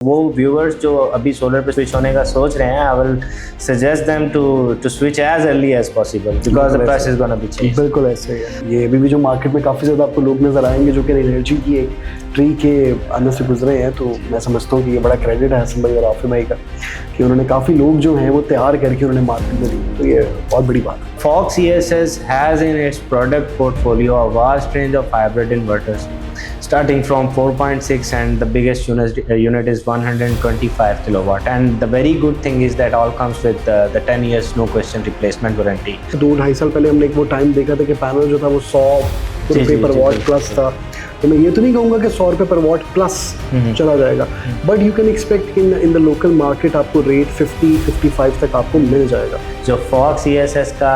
वो व्यूअर्स जो अभी सोलर पे स्विच होने का सोच रहे हैं, I will suggest them to switch as early as possible because the price is gonna be change. बिल्कुल ऐसे ही है। ये अभी भी जो मार्केट में काफ़ी ज़्यादा आपको लोग नज़र आएंगे जो कि एनर्जी की एक ट्री के अंदर से गुजरे हैं, तो मैं समझता हूँ कि ये बड़ा क्रेडिट है हसन भाई और आफिफ भाई का कि उन्होंने काफ़ी लोग जो हैं वो तैयार करके उन्होंने मार्केट में दी, तो ये बहुत बड़ी बात है। Fox ESS has in its product portfolio a vast range of hybrid inverters, starting from 4.6 and the biggest unit is 125 kilowatt. And the very good thing is that all comes with the 10 years no question replacement warranty. 2-2.5 साल पहले हमने एक वो time देखा था कि panel जो था वो 100 रुपये पर वॉट प्लस था, तो मैं ये तो नहीं कहूँगा कि 100 रुपये पर वॉट प्लस चला जाएगा, but you can expect in the local market आपको रेट 50-55 तक आपको मिल जाएगा। जो Fox ESS का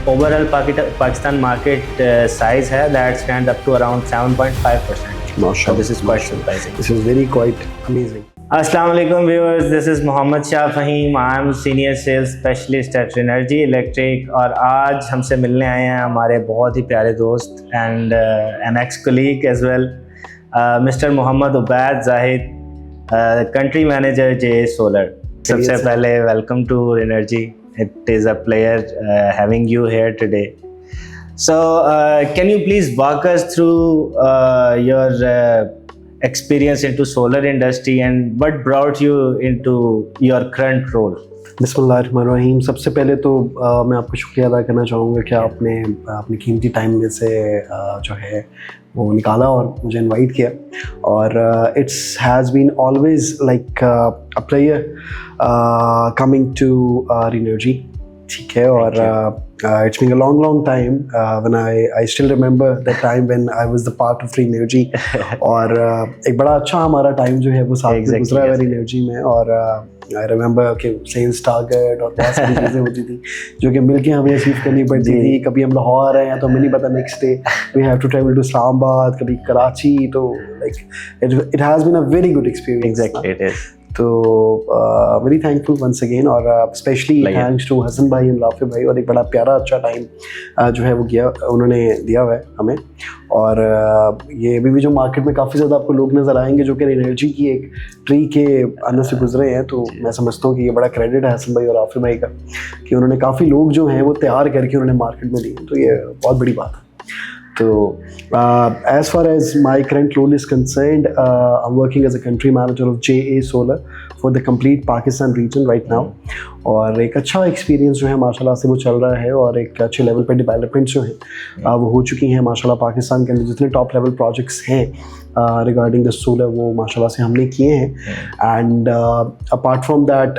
ओवरऑल पाकिस्तान मार्केट साइज है that stand up to around 7.5%. This is quite surprising. This is very quite amazing. Assalamu alaikum viewers, this is Mohammad Shah Fahim. I am senior sales specialist at Energy Electric और आज हमसे मिलने आए हैं हमारे बहुत ही प्यारे दोस्त and an ex-colleague as well, Mr. Mohammad Ubaid Zahid, country manager JA Solar. सबसे पहले welcome to Energy. It is a pleasure having you here today. So can you please walk us through your experience into solar industry and what brought you into your current role? बिस्मिल्लाहिर्रहमानिर्रहीम। सबसे पहले तो मैं आपको शुक्रिया अदा करना चाहूँगा कि आपने अपनी कीमती टाइम में से जो है वो निकाला और मुझे इनवाइट किया, और it's has been always like a player coming to energy, ठीक है, और it's been a long time when I still remember the time when I was the part of Energy और एक बड़ा अच्छा हमारा टाइम जो है वो साथ में गुजरा है Energy में, और I remember कि सेल्स टारगेट और बहुत सारी चीज़ें होती थी जो कि मिलके हमें अचीव करनी पड़ती थी। कभी हम लाहौर हैं तो हमें नहीं पता next day we have to travel to Islamabad, कभी कराची, तो like it has been a very good experience. Exactly, it is. तो वेरी थैंकफुल वंस अगेन, और स्पेशली थैंक्स टू हसन भाई और आफिफ भाई, और एक बड़ा प्यारा अच्छा टाइम जो है वो उन्होंने दिया हुआ है हमें। और ये अभी भी जो मार्केट में काफ़ी ज़्यादा आपको लोग नज़र आएंगे जो कि एनर्जी की एक ट्री के अंदर से गुजरे हैं, तो मैं समझता हूँ कि ये बड़ा क्रेडिट है हसन भाई और आफिफ भाई का कि उन्होंने काफ़ी लोग जो हैं वो तैयार करके उन्होंने मार्केट में दिए, तो ये बहुत बड़ी बात है। So, as far as my current role is concerned, I'm working as a country manager of JA Solar for the complete Pakistan region right now. और एक अच्छा एक्सपीरियंस जो है माशाल्लाह से वो चल रहा है, और एक अच्छे लेवल पे डेवलपमेंट्स जो हैं वो हो चुकी हैं माशाल्लाह। पाकिस्तान के अंदर जितने टॉप लेवल प्रोजेक्ट्स हैं रिगार्डिंग द सोलर वो माशाल्लाह से हमने किए हैं, and apart from that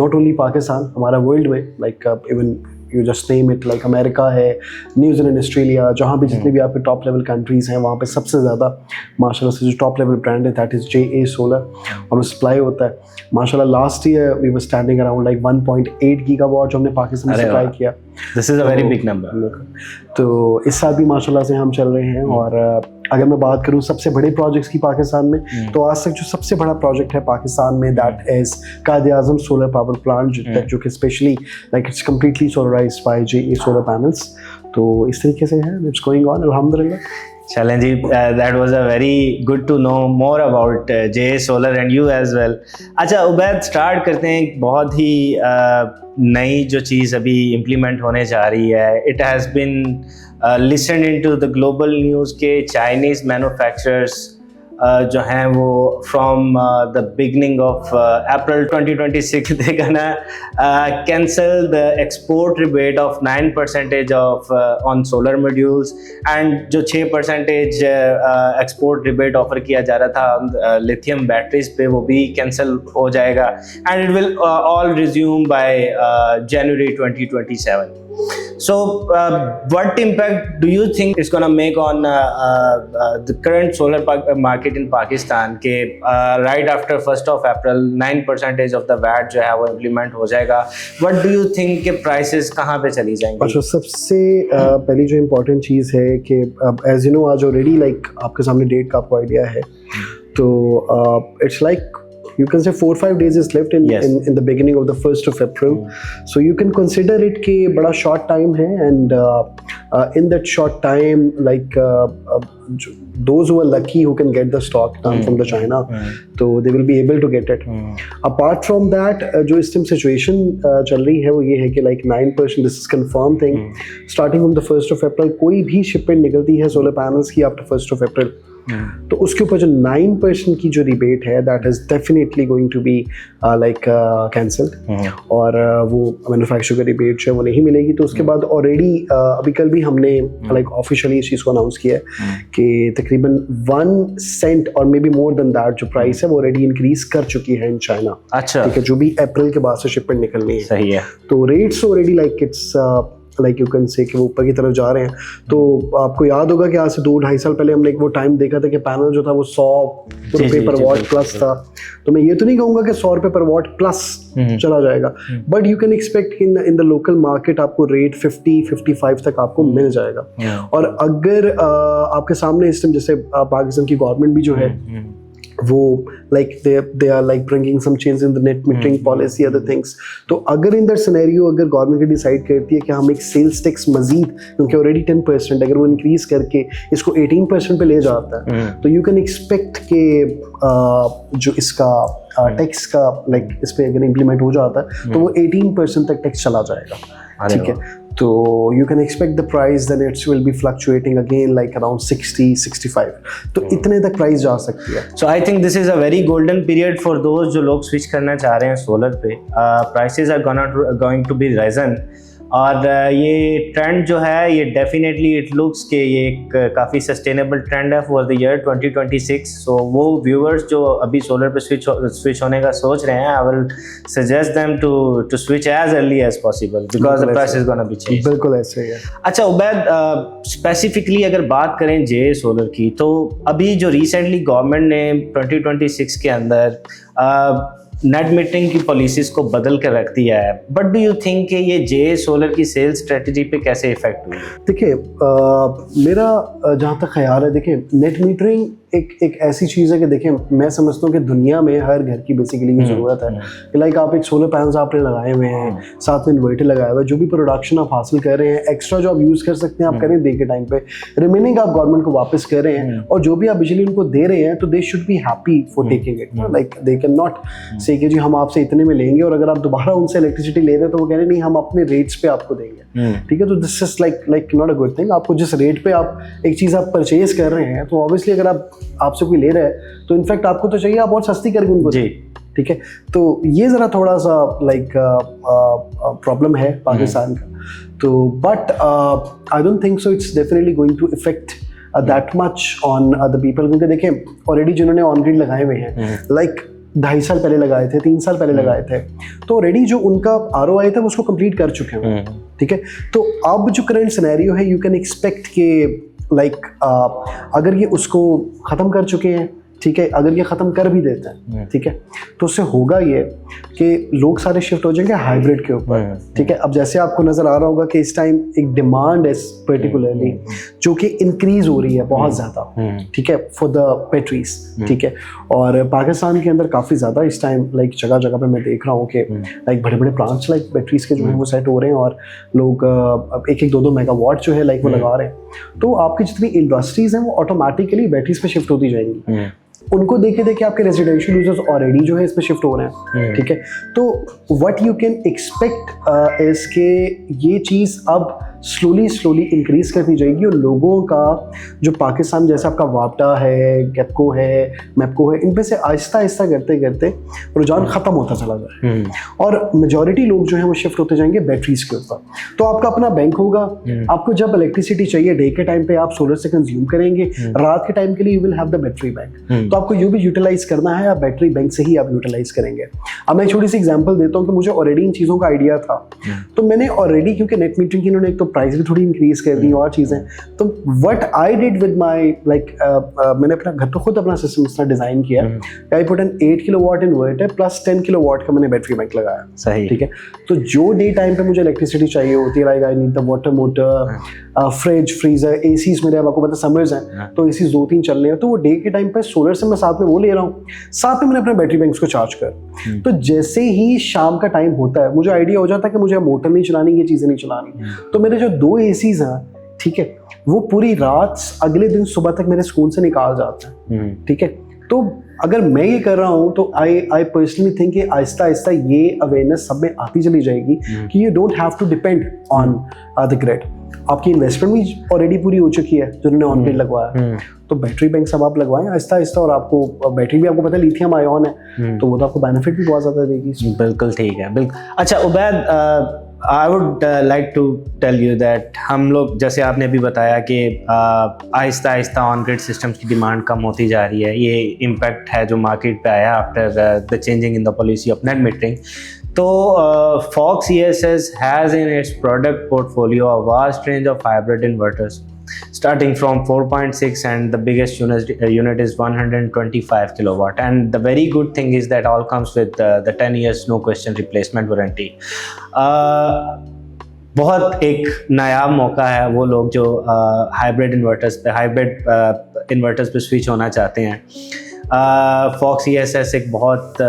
not only Pakistan, हमारा वर्ल्ड में like even you just name it, like America है, न्यूजीलैंड, ऑस्ट्रेलिया, जहाँ भी जितने भी आपके टॉप लेवल कंट्रीज़ हैं वहाँ पे सबसे ज़्यादा माशाल्लाह से जो टॉप लेवल ब्रांड है दैट इज़ JA सोलर, और वो सप्लाई होता है माशाल्लाह। Last year we were standing around like 1.8 gigawatt जो हमने पाकिस्तान में सप्लाई किया। This is a very big number. तो इस साल भी माशाल्लाह से हम चल रहे हैं, और अगर मैं बात करूँ सबसे बड़े प्रोजेक्ट्स की पाकिस्तान में, तो आज तक जो सबसे बड़ा प्रोजेक्ट है पाकिस्तान में that is Quaid-e-Azam solar power plant, जो कि specially like it's completely solarized by JA solar panels. तो इस तरीके से है, इट्स गोइंग ऑन अल्हम्दुलिल्लाह। चलें जी, that was a very good to know more about JA Solar and you as well. अच्छा उबैद, स्टार्ट करते हैं। एक बहुत ही नई जो चीज़ अभी इम्प्लीमेंट होने जा रही है, it has been listed into the global news के चाइनीज़ मैन्युफैक्चरर्स जो हैं वो from the beginning of April 2026 they're gonna cancel the export rebate of 9% of on solar modules, and जो 6% export rebate ऑफर किया जा रहा था लिथियम बैटरीज पे वो भी कैंसिल हो जाएगा, and it will all resume by January 2027. So what impact do you think it's gonna make on the current solar market in Pakistan के right after 1st of April 9% of the VAT जो है वो implement हो जाएगा? What do you think के prices कहाँ पे चली जाएंगी? अच्छा, सबसे पहली जो इम्पोर्टेंट चीज़ है कि as you know आज ऑलरेडी लाइक आपके सामने डेट का आपको आइडिया है, तो it's like you can say 4-5 days is left in the beginning of the 1st of April. So you can consider it कि बड़ा short time है, and in that short time, like those who are lucky who can get the stock from the China, so they will be able to get it. Apart from that, जो इस time situation चल रही है वो ये है कि like 9%, this is confirmed thing, starting from the 1st of April कोई भी shipment निकलती है solar panels की after 1st of April, तो उसके ऊपर जो 9% की जो रिबेट है that is definitely going to be like cancelled, और वो मैन्युफैक्चर का रिबेट जो है वो नहीं मिलेगी। तो उसके बाद ऑलरेडी अभी कल भी हमने like ऑफिशियली इस चीज़ को अनाउंस किया है कि तकरीबन 1 सेंट और may be more than that जो प्राइस है वो ऑलरेडी इंक्रीज कर चुकी है इन चाइना। अच्छा, ठीक है, जो भी अप्रैल के बाद से शिपमेंट निकलनी है। सही है। तो rates already like it's like you can say कि वो ऊपर की तरफ जा रहे हैं। तो आपको याद होगा कि आज से 2-2.5 साल पहले हमने एक वो टाइम देखा था कि पैनल जो था वो 100 रुपये पर वॉट प्लस था। तो मैं ये तो नहीं कहूँगा कि 100 रुपये पर वॉट प्लस चला जाएगा, but you can expect in the local market आपको रेट 50-55 तक आपको मिल जाएगा। और अगर आपके सामने इस टाइम जैसे पाकिस्तान की गवर्नमेंट भी जो है वो like they are like bringing some change in the net metering policy, other things, तो अगर इन दैट सिनेरियो अगर गवर्नमेंट डिसाइड करती है कि हम एक सेल्स टैक्स मजीद, क्योंकि ऑलरेडी 10% अगर वो इंक्रीज करके इसको 18% पे ले जाता है, तो यू कैन एक्सपेक्ट के जो इसका टैक्स का लाइक इस पे अगर इम्प्लीमेंट हो जाता है तो वो 18% तक टैक्स चला जाएगा। ठीक है, तो you can expect the price then it will be fluctuating again like around 60-65, तो इतने तक प्राइस जा सकती है। So I think this is a very golden period for those जो लोग स्विच करना चाह रहे हैं सोलर पे। prices are going to be risen, और ये ट्रेंड जो है ये डेफिनेटली इट लुक्स के ये एक काफ़ी सस्टेनेबल ट्रेंड है फॉर द ईयर 2026। सो वो व्यूअर्स जो अभी सोलर पे स्विच होने का सोच रहे हैं, I will suggest them to switch as early as possible because the price is gonna be change. बिल्कुल ऐसे ही है। अच्छा उबैद, स्पेसिफिकली अगर बात करें जे सोलर की, तो अभी जो रिसेंटली गवर्नमेंट ने 2026 के अंदर नेट मीटरिंग की पॉलिसीज को बदल कर रख दिया है, बट डू यू थिंक कि ये जे सोलर की सेल्स स्ट्रेटजी पे कैसे इफेक्ट हुई? देखिए मेरा जहाँ तक ख्याल है, देखिए नेट मीटरिंग एक ऐसी चीज़ है कि देखिए मैं समझता हूँ कि दुनिया में हर घर की बेसिकली ये ज़रूरत है कि लाइक आप एक सोलर पैनल्स आपने लगाए हुए हैं, साथ में इन्वर्टर लगाया हुआ है, जो भी प्रोडक्शन आप हासिल कर रहे हैं, एक्स्ट्रा जो आप यूज़ कर सकते हैं आप करें डे के टाइम पे, रिमेनिंग आप गवर्नमेंट को वापस कर रहे हैं, और जो भी आप बिजली उनको दे रहे हैं तो they should be happy for taking it. Like they can not से कि जी हम आपसे इतने में लेंगे और अगर आप दोबारा उनसे इलेक्ट्रिसिटी ले रहे हैं तो वो कह रहे नहीं हम अपने रेट्स पे आपको देंगे। ठीक है, तो this is like not a good thing. आपको जिस रेट पे आप एक चीज़ आप परचेज कर रहे हैं तो ऑब्वियसली अगर आपसे कोई ले रहा है तो इनफैक्ट आपको तो चाहिए आप और सस्ती करके उनको जी। ठीक है, तो ये ज़रा थोड़ा सा लाइक प्रॉब्लम है पाकिस्तान का। तो but I don't think so it's definitely going to effect that much on the people, क्योंकि देखें ऑलरेडी जिन्होंने ऑन ग्रिड लगाए हुए हैं लाइक 2.5 साल पहले लगाए थे, 3 साल पहले लगाए थे, तो ऑलरेडी जो उनका ROI था उसको कंप्लीट कर चुके हैं। ठीक है, तो अब जो करंट सिनेरियो है यू कैन एक्सपेक्ट के लाइक अगर ये उसको ख़त्म कर चुके हैं, ठीक है, अगर ये ख़त्म कर भी देते हैं, ठीक है, तो उससे होगा ये कि लोग सारे शिफ्ट हो जाएंगे हाइब्रिड के ऊपर। ठीक है, अब जैसे आपको नज़र आ रहा होगा कि इस टाइम एक डिमांड है पर्टिकुलरली जो कि इंक्रीज हो रही है बहुत ज़्यादा, ठीक है, फॉर द बैटरीज। ठीक है, और पाकिस्तान के अंदर काफ़ी ज़्यादा इस टाइम लाइक जगह जगह पे मैं देख रहा हूँ कि लाइक बड़े बड़े प्लांट्स लाइक बैटरीज के जो है वो सेट हो रहे हैं और लोग 1-2 मेगावाट जो है लाइक वो लगा रहे हैं। तो आपकी जितनी इंडस्ट्रीज हैं वो ऑटोमेटिकली बैटरीज पे शिफ्ट होती जाएंगी। उनको देखे देखे आपके रेजिडेंशियल यूजर्स ऑलरेडी जो है इस पे शिफ्ट हो रहे हैं। ठीक है, तो what you can expect is के ये चीज़ अब स्लोली इंक्रीज करती जाएगी और लोगों का जो पाकिस्तान जैसे आपका वापटा है, गैपको है, मैपको है, इन पे से आहिस्ता आहिस्ता करते करते रुझान ख़त्म होता चला जाए और मेजॉरिटी लोग जो हैं वो शिफ्ट होते जाएंगे बैटरीज के ऊपर। तो आपका अपना बैंक होगा, आपको जब इलेक्ट्रिसिटी चाहिए डे के टाइम पे आप सोलर से कंज्यूम करेंगे, रात के टाइम के लिए you will have the battery bank. तो आपको ये भी यूटिलाइज करना है, आप बैटरी बैंक से ही आप यूटिलाइज करेंगे। अब मैं एक छोटी सी एग्जांपल देता हूँ कि मुझे ऑलरेडी इन चीज़ों का आइडिया था, तो मैंने ऑलरेडी क्योंकि नेट मीटरिंग की इन्होंने एक तो प्राइस भी थोड़ी इंक्रीज कर दी और चीज़ें। तो what I did with my like मैंने अपना घर पे खुद अपना सिस्टम इस तरह डिज़ाइन किया। I put an 8 kilowatt inverter plus 10 kilowatt का मैंने बैटरी बैंक लगाया। सही, ठीक है। तो जो डे टाइम पे मुझे इलेक्ट्रिसिटी चाहिए होती है, like I need the water motor, fridge, freezer, ACs मेरे, आपको पता समर्स हैं तो एसीज 2-3 चल रहे हैं, तो वो डे के टाइम पे सोलर से मैं साथ में वो ले रहा हूँ, साथ में मैंने अपने बैटरी बैंक्स को चार्ज कर। तो जैसे ही शाम का टाइम होता है मुझे आइडिया हो जाता है कि मुझे मोटर नहीं चलानी, ये चीज़ें नहीं चलानी, तो मेरे जो 2 एसीज हैं, ठीक है, वो पूरी रात अगले दिन सुबह तक मेरे स्कूल से निकाल जाते हैं। ठीक है। तो अगर मैं ये कर रहा हूँ तो आई पर्सनली थिंक कि आहिस्ता आहिस्ता ये अवेयरनेस सब में आती चली जाएगी कि you don't have to depend on the grid. आपकी इन्वेस्टमेंट भी ऑलरेडी पूरी हो चुकी है जिन्होंने ऑन ग्रिड लगवाया, तो बैटरी बैंक सब आप लगवाएं आहिस्ता आहिस्ता, और आपको बैटरी भी आपको पता है लिथियम आयन है, तो वो तो आपको बेनिफिट भी बहुत ज़्यादा देगी। बिल्कुल ठीक है, बिल्कुल। अच्छा Ubaid, I would like to tell you that हम लोग, जैसे आपने अभी बताया कि आहिस्ता आहिस्ता ऑन ग्रिड सिस्टम्स की डिमांड कम होती जा रही है, ये इम्पैक्ट है जो मार्केट पे आया after the changing in the policy of net metering. तो Fox ESS has in its product portfolio a vast range of hybrid inverters, starting from 4.6 and the biggest unit is 125 kilowatt. And the very good thing is that all comes with the 10 years no question replacement warranty. बहुत एक नायाब मौका है वो लोग जो hybrid inverters पे switch होना चाहते हैं। Fox ESS एक बहुत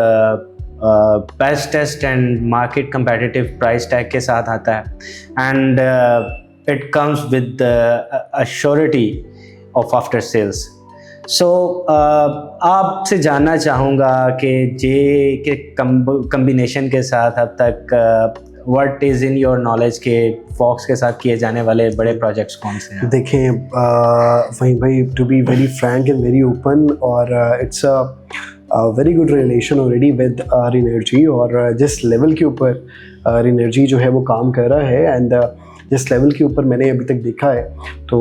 best and market competitive price tag के साथ आता है, and it comes with assurity of after sales. So आपसे जानना चाहूँगा कि जे के कम्बिनेशन के साथ अब तक what is in your knowledge के फॉक्स के साथ किए जाने वाले बड़े प्रोजेक्ट्स कौन से हैं? देखें वहीं भाई, to be very frank and very open, और it's a very good relation already with Renergy, और जिस लेवल के ऊपर रिनर्जी जो है वो काम कर रहा है, एंड जिस लेवल के ऊपर मैंने अभी तक देखा है, तो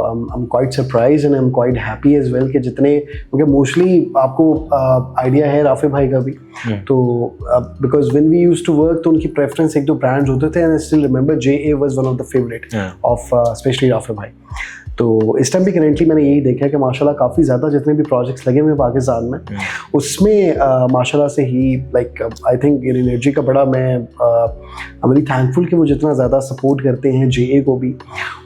I am quite surprise and I am quite happy as well कि जितने, क्योंकि मोस्टली आपको आइडिया है राफे भाई का भी, तो because when we used to work तो उनकी प्रेफरेंस 1-2 ब्रांड्स होते थे, and I still remember JA was one of the favourite of specially Rafay भाई। तो इस टाइम भी करेंटली मैंने यही देखा है कि माशाल्लाह काफ़ी ज़्यादा जितने भी प्रोजेक्ट्स लगे हुए हैं पाकिस्तान में, उसमें माशाल्लाह से ही लाइक आई थिंक एनर्जी का बड़ा, मैं वेरी थैंकफुल कि वो जितना ज़्यादा सपोर्ट करते हैं JA को भी,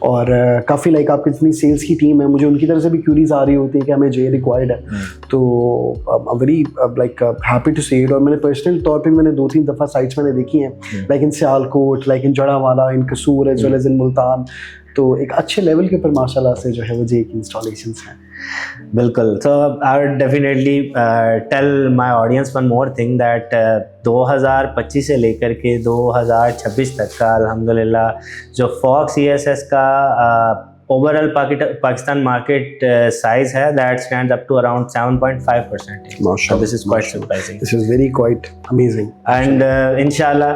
और काफ़ी लाइक आपकी जितनी सेल्स की टीम है, मुझे उनकी तरफ से भी क्यूरीज आ रही होती है कि हमें JA रिक्वायर्ड है, तो I very like happy to say it. और मैंने पर्सनल तौर पर मैंने 2-3 दफ़ा साइट्स मैंने देखी हैं, like in Sialkot, like in Jaranwala, in Kasur as well as in Multan, तो एक अच्छे लेवल के ऊपर माशाल्लाह से जो है वो JA की इंस्टॉलेशंस हैं। बिल्कुल। So I would definitely tell my audience one more thing that 2025 से लेकर के 2026 तक का अल्हम्दुलिल्लाह जो Fox ESS का ओवरऑल पाकिस्तान मार्केट साइज है, that stands up to around 7.5%. माशाल्लाह, this is quite surprising. This is very quite amazing. And इंशाल्लाह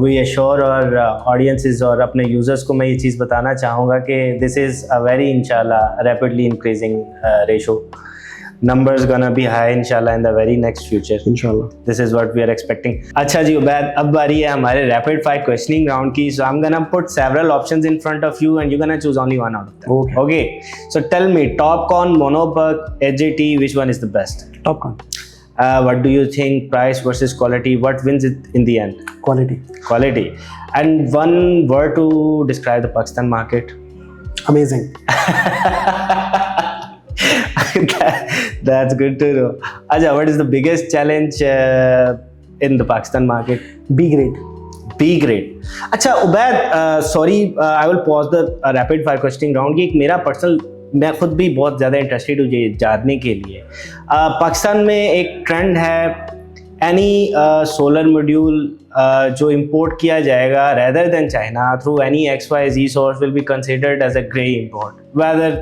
वी एश्योर और ऑडियंसेस और अपने यूजर्स को मैं ये चीज़ बताना चाहूँगा कि दिस इज़ अ वेरी इंशाल्लाह rapidly increasing ratio. Numbers gonna be high inshallah in the very next future. Inshallah. This is what we are expecting. अच्छा जी उबैद, अब बारी है हमारे rapid fire questioning round की. So I'm gonna put several options in front of you and you're gonna choose only one out of them. Okay. Okay. So tell me, Topcon, Monobuck, HJT, which one is the best? Topcon. What do you think? Price versus quality. What wins it in the end? Quality. Quality. And one word to describe the Pakistan market. Amazing. That's good to know. Aja, what is the biggest challenge in the Pakistan market? B grade. B grade. अच्छा Ubaid, sorry, I will pause the rapid fire questioning round. ये एक मेरा personal, मैं खुद भी बहुत ज़्यादा interested हूँ ये जानने के लिए. पाकिस्तान में एक ट्रेंड है, एनी सोलर मॉड्यूल जो इंपोर्ट किया जाएगा rather than China through any XYZ source will be considered as a grey import. Whether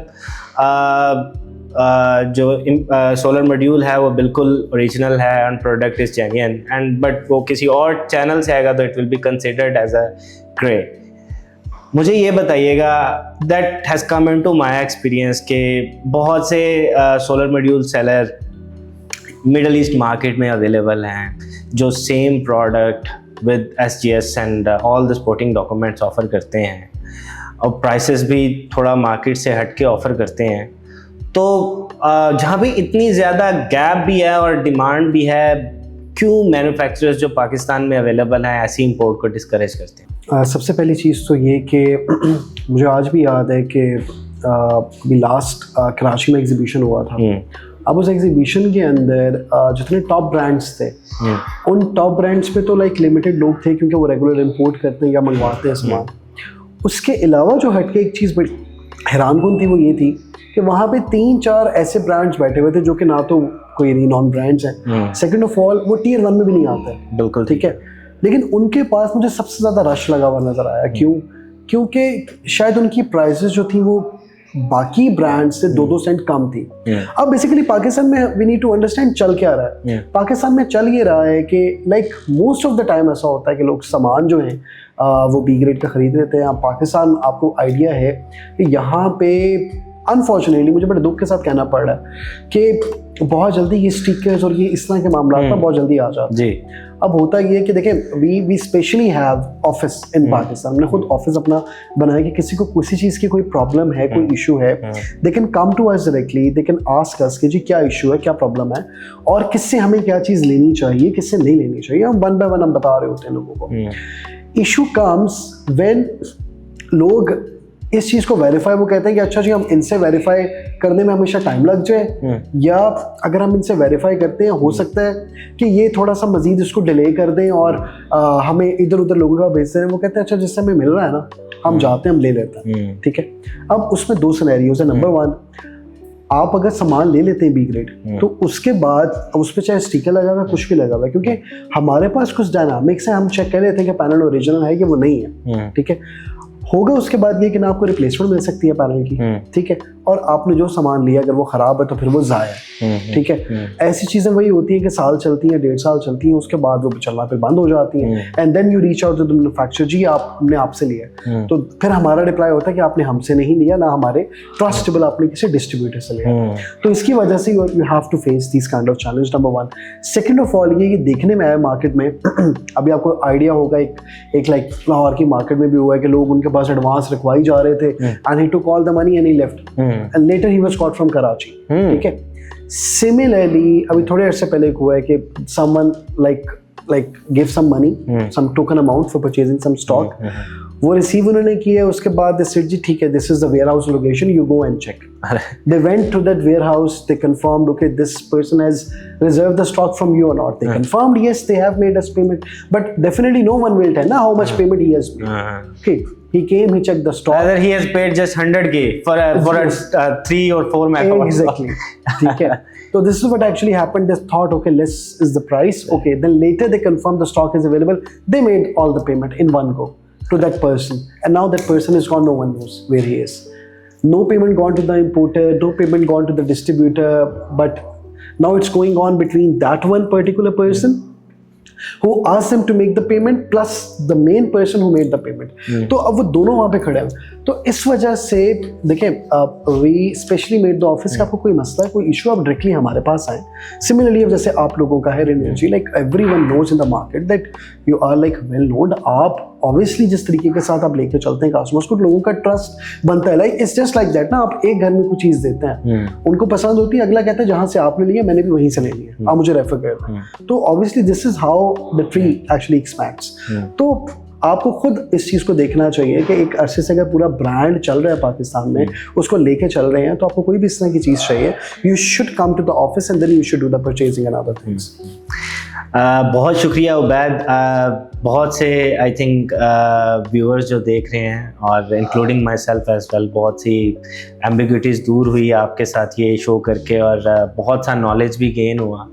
जो सोलर मॉड्यूल है वो बिल्कुल ओरिजिनल है and product is genuine, and but वो किसी और चैनल से आएगा तो it will be considered as a grey. मुझे ये बताइएगा, that has come into my experience के बहुत से solar module seller middle east market में अवेलेबल हैं जो same product with SGS and all the supporting documents offer करते हैं और प्राइसेस भी थोड़ा मार्केट से हट के ऑफ़र करते हैं, तो जहाँ भी इतनी ज़्यादा गैप भी है और डिमांड भी है, क्यों मैन्युफैक्चरर्स जो पाकिस्तान में अवेलेबल हैं ऐसी इंपोर्ट को डिस्करेज करते हैं? सबसे पहली चीज़ तो ये कि मुझे आज भी याद है कि अभी लास्ट कराची में एग्जीबिशन हुआ था। अब उस एग्जीबिशन के अंदर जितने टॉप ब्रांड्स थे, उन टॉप ब्रांड्स पे तो लाइक लिमिटेड लोग थे क्योंकि वो रेगुलर इंपोर्ट करते हैं या मंगवाते हैं सामान। उसके अलावा जो हटके एक चीज़ बड़ी हैरानकुन थी वो ये थी कि वहाँ पे 3-4 ऐसे ब्रांड्स बैठे हुए थे जो कि ना तो कोई नॉन ब्रांड्स हैं, सेकंड ऑफ ऑल वो टियर 1 में भी नहीं आते हैं। बिल्कुल ठीक है, लेकिन उनके पास मुझे सबसे ज़्यादा रश लगा हुआ नज़र आया। क्यों? क्योंकि शायद उनकी प्राइसेस जो थी वो बाकी ब्रांड से 2-2 सेंट कम थी। अब बेसिकली पाकिस्तान में वी नीड टू अंडरस्टैंड चल क्या रहा है। पाकिस्तान में चल ये रहा है कि like most of the time ऐसा होता है कि लोग सामान जो है वो बी ग्रेड का खरीद लेते हैं। पाकिस्तान, आपको आइडिया है कि यहाँ पे अनफॉर्चुनेटली मुझे बड़े दुख के साथ कहना पड़ रहा है कि बहुत जल्दी ये स्टिकर्स और ये इस तरह के मामला ना बहुत जल्दी आ जाते हैं। जी, अब होता ये है कि देखें, we specially have office in Pakistan. हमने खुद ऑफिस अपना बनाया कि किसी को किसी चीज़ की कोई प्रॉब्लम है, कोई इशू है, they can come to us directly, they can ask us कि जी क्या इशू है, क्या प्रॉब्लम है और किससे हमें क्या चीज़ लेनी चाहिए, किससे नहीं लेनी चाहिए। हम 1 बाय 1 हम बता रहे होते हैं लोगों को। इशू कम्स व्हेन लोग इस चीज़ को वेरीफाई, वो कहते हैं कि अच्छा जी हम इनसे वेरीफाई करने में हमेशा टाइम लग जाए, या अगर हम इनसे वेरीफाई करते हैं हो सकता है कि ये थोड़ा सा मजीद इसको डिले कर दें और हमें इधर उधर लोगों का भेजते हैं। वो कहते हैं अच्छा जिससे हमें मिल रहा है ना हम जाते हैं, हम ले लेते हैं। ठीक है, अब उसमें 2 सिनेरियोज है। नंबर 1, आप अगर सामान ले लेते हैं बी ग्रेड तो उसके बाद उस पर चाहे स्टिकर लगा हुआ है, कुछ भी लगा हुआ है, क्योंकि हमारे पास कुछ डायनामिक्स है, हम चेक कर लेते हैं कि पैनल ओरिजिनल है कि वो नहीं है। ठीक है, होगा उसके बाद ये कि ना आपको रिप्लेसमेंट मिल सकती है पैनल की। ठीक है, और आपने जो सामान लिया अगर वो ख़राब है तो फिर वो ज़ाया है। ठीक है, ऐसी चीज़ें वही होती हैं कि साल चलती हैं, 1.5 साल चलती हैं, उसके बाद वो चलना फिर बंद हो जाती हैं। And then you reach out to the manufacturer, जी आपने आपसे लिया, तो फिर हमारा रिप्लाई होता है कि आपने हमसे नहीं लिया, ना हमारे ट्रस्टेबल आपने किसी डिस्ट्रीब्यूटर से लिया। तो इसकी वजह से you have to face this kind of challenge, number 1। Second of all ये देखने में आया मार्केट में अभी आपको आइडिया होगा, एक लाइक लाहौर की मार्केट में भी हुआ है कि लोग उनके पास एडवांस रखवाई जा रहे थे, and he took all the money and he left and later he was caught from Karachi. ठीक है, सिमिलरली अभी थोड़े अर्से पहले हुआ है कि someone like give some money, some token amount for purchasing some stock, वो रिसीव उन्होंने किया, उसके बाद they said जी ठीक है, this is the warehouse location, you go and check. They went to that warehouse, they confirmed okay this person has reserved the stock from you or not. They confirmed yes they have made us payment, but definitely no one will tell na how much payment he has made. Okay, he came, he checked the stock, whether he has paid just 100k for a 3 or 4 megawatt exactly. ठीक है, so this is what actually happened. They thought okay less is the price, okay, then later they confirmed the stock is available, they made all the payment in one go to that person, and now that person is gone, no one knows where he is. No payment gone to the importer, no payment gone to the distributor, but now it's going on between that one particular person who asked them to make the payment plus the main person who made the payment. तो अब वो दोनों वहाँ पे खड़े हैं। तो इस वजह से देखें, we specially made the office का आपको कोई मसला है, कोई इशू, आप डायरेक्टली हमारे पास आए। सिमिलरली अब जैसे आप लोगों का है energy, like everyone knows in the market that you are like well known. आप ऑब्वियसली जिस तरीके के साथ आप लेके चलते हैं कस्टमर्स को, लोगों का ट्रस्ट बनता है। Like it's just like that ना, आप एक घर में कुछ चीज़ देते हैं, उनको पसंद होती है, अगला कहता है जहाँ से आपने लिया मैंने भी वहीं से ले लिया, आप मुझे रेफर कर दें। तो obviously this is how the tree actually expands. तो आपको खुद इस चीज़ को देखना चाहिए कि एक अरसे से अगर पूरा ब्रांड चल रहा है पाकिस्तान में, उसको लेके चल रहे हैं, तो आपको कोई भी इस तरह की चीज़ चाहिए, you should come to the office and then you should do the purchasing and other things. बहुत शुक्रिया उबैद। बहुत से आई थिंक व्यूअर्स जो देख रहे हैं और including myself as well, बहुत सी एम्बिग्विटीज़ दूर हुई आपके साथ ये शो करके, और बहुत सा नॉलेज भी गेन हुआ।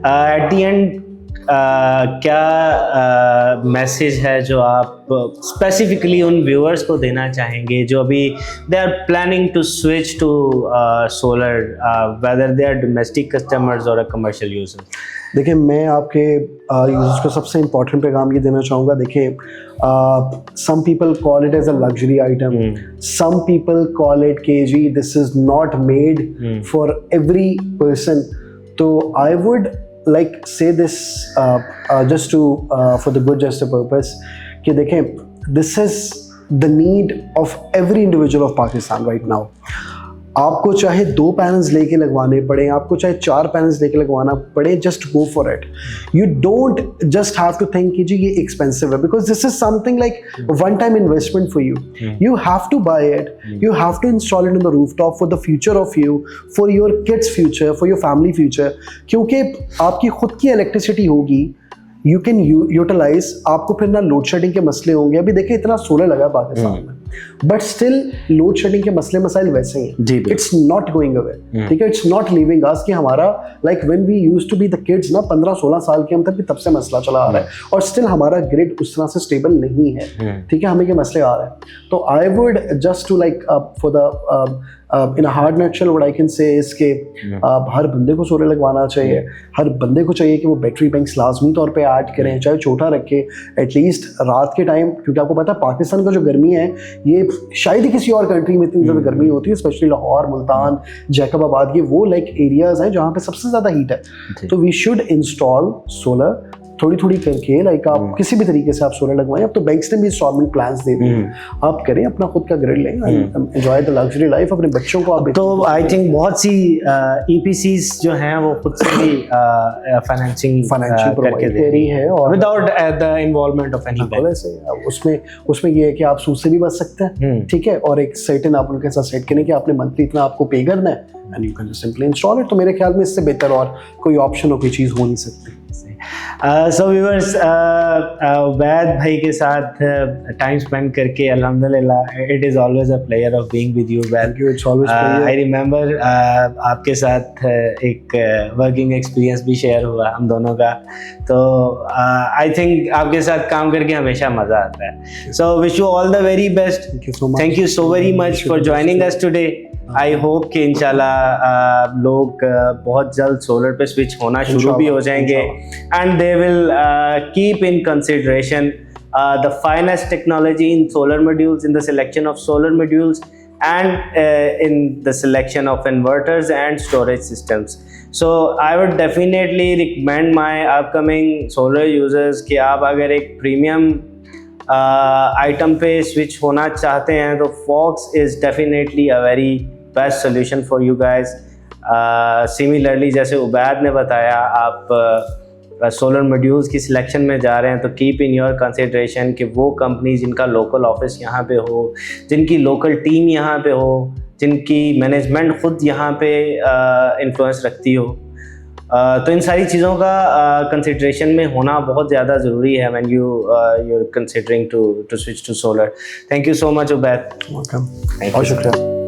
एट द एंड क्या मैसेज है जो आप स्पेसिफिकली उन व्यूअर्स को देना चाहेंगे जो अभी they are planning to switch to solar, whether they are domestic customers और कमर्शियल यूजर्स? देखिए, मैं आपके यूजर्स को सबसे इम्पोर्टेंट पैगाम ये देना चाहूँगा। देखिए, some people call it as a luxury item, some people call it के this is not made for every person. तो I would like say this just to for the good just a purpose कि देखें, this is the need of every individual of Pakistan right now. आपको चाहे 2 panels लेके लगवाने पड़े, आपको चाहे 4 पैनल्स लेके लगवाना पड़े, just go for it. You don't just have to think कि जी ये एक्सपेंसिव है, because this is something like one time investment for you. You have to buy it, you have to install it on the rooftop for the future of you, for your kids future, for your family future. क्योंकि आपकी खुद की electricity होगी, you can utilise, आपको फिर ना load shedding के मसले होंगे. अभी देखिए इतना सोलर लगा पाकिस्तान में, बट स्टिल लोड शेडिंग के मसले मसाइल वैसे ही हैं. इट्स नॉट गोइंग अवे, ठीक है, इट्स नॉट लीविंग अस. कि हमारा like when we used to be the kids ना 15-16 साल के हम तब से मसला चला आ रहा है, और स्टिल हमारा ग्रिड उस तरह से स्टेबल नहीं है, ठीक है, हमें ये मसले आ रहे हैं. तो I would just to like for the in a hard nutshell what I can say is कि हर बंदे को सोलर लगवाना चाहिए. हर बंदे को चाहिए कि वो बैटरी बैंक्स लाजमी तौर पे ऐड करें, चाहे छोटा रखे एटलीस्ट रात के टाइम, क्योंकि आपको पता है पाकिस्तान का जो गर्मी है ये शायद ही किसी और कंट्री में इतनी ज़्यादा गर्मी होती है, स्पेशली लाहौर, मुल्तान, जैकबाबाद, ये वो लाइक एरियाज़ हैं जहाँ पे सबसे ज़्यादा हीट है. तो वी शुड इंस्टॉल सोलर थोड़ी थोड़ी करके, लाइक आप किसी भी तरीके से आप सोलर लगवाएं. अब तो बैंक्स ने भी इंस्टॉलमेंट प्लान्स दे दिए, आप करें, अपना खुद का ग्रिड लें, एंजॉय द लग्जरी लाइफ. अपने बच्चों को आप तो आई थिंक बहुत सी EPCs जो हैं वो खुद से भी फाइनेंशिंग करके दे रही है, और without the involvement of any bank. वैसे उसमें ये है कि आप सूद से भी बच सकते हैं, ठीक है, और एक सर्टेन आप उनके साथ सेट करें कि आपने मंथली इतना आपको पे करना है, and you can just simply install it. तो मेरे ख्याल में इससे बेहतर और कोई ऑप्शन और कोई चीज़ हो नहीं सकती. सो व्यूअर्स, उबैद भाई के साथ टाइम स्पेंड करके अल्हम्दुलिल्लाह, it is always a player of being with you Ubaid. I remember आपके साथ एक वर्किंग एक्सपीरियंस भी शेयर हुआ हम दोनों का, तो आई थिंक आपके साथ काम करके हमेशा मज़ा आता है. So wish you all the very best. Thank you so very much for joining us today. I hope कि इंशाल्लाह लोग बहुत जल्द सोलर पे स्विच होना शुरू भी हो जाएंगे, and they will keep in consideration the finest technology in solar modules, in the selection of solar modules, and in the selection of inverters and storage systems. So I would definitely recommend my upcoming solar users कि आप अगर एक premium item पे switch होना चाहते हैं तो Fox is definitely a very best solution for you guys. Similarly जैसे उबैद ने बताया, आप सोलर मॉड्यूल्स की सिलेक्शन में जा रहे हैं तो कीप इन योर कंसिडरेशन कि वो कंपनी जिनका लोकल ऑफिस यहाँ पे हो, जिनकी लोकल टीम यहाँ पे हो, जिनकी मैनेजमेंट खुद यहाँ पे इन्फ्लुएंस रखती हो. तो इन सारी चीज़ों का कंसिडरेशन में होना बहुत ज़्यादा ज़रूरी है when you're considering to switch to solar. Thank you so much Ubaid. Welcome, बहुत शुक्रिया.